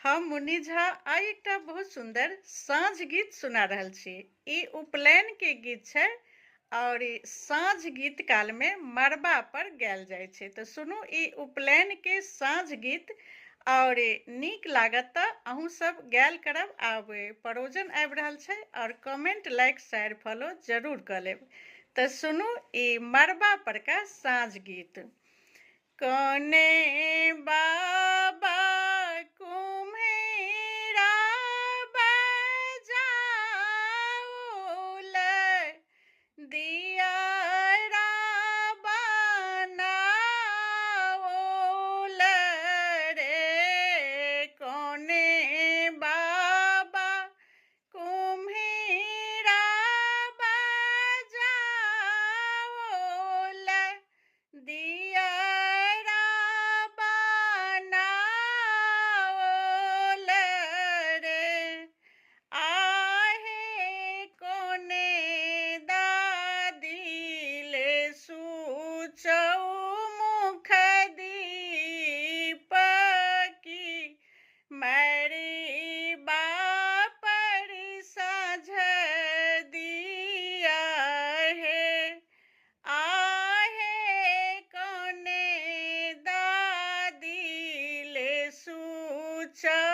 हम मुनि झा आइ एकटा बहुत सुंदर साँझ गीत सुना रहल छी। ई उपनयन के गीत छै और ई साँझ गीत काल में मड़बा पर गायल जाय छै। तो सुनू ई उपनयन के साँझ गीत और नीक लागत त अहूँ सब गायल करब। आब परोजन आबि रहल छै और कमेंट लाइक शेयर फॉलो जरूर क लेब। तो सुनू ई मड़बा पर का साँझ गीत। कने बाबा कुम्हेरा बजाउल दियरा बनाउल रे कने बाबा कुम्हेरा बजाउल दियरा बनाउल रे आहे कोने दादिले सूचौ मुख दीपकी मैरी बापर साझ दिया है। आहे कोने दादिले सूचौ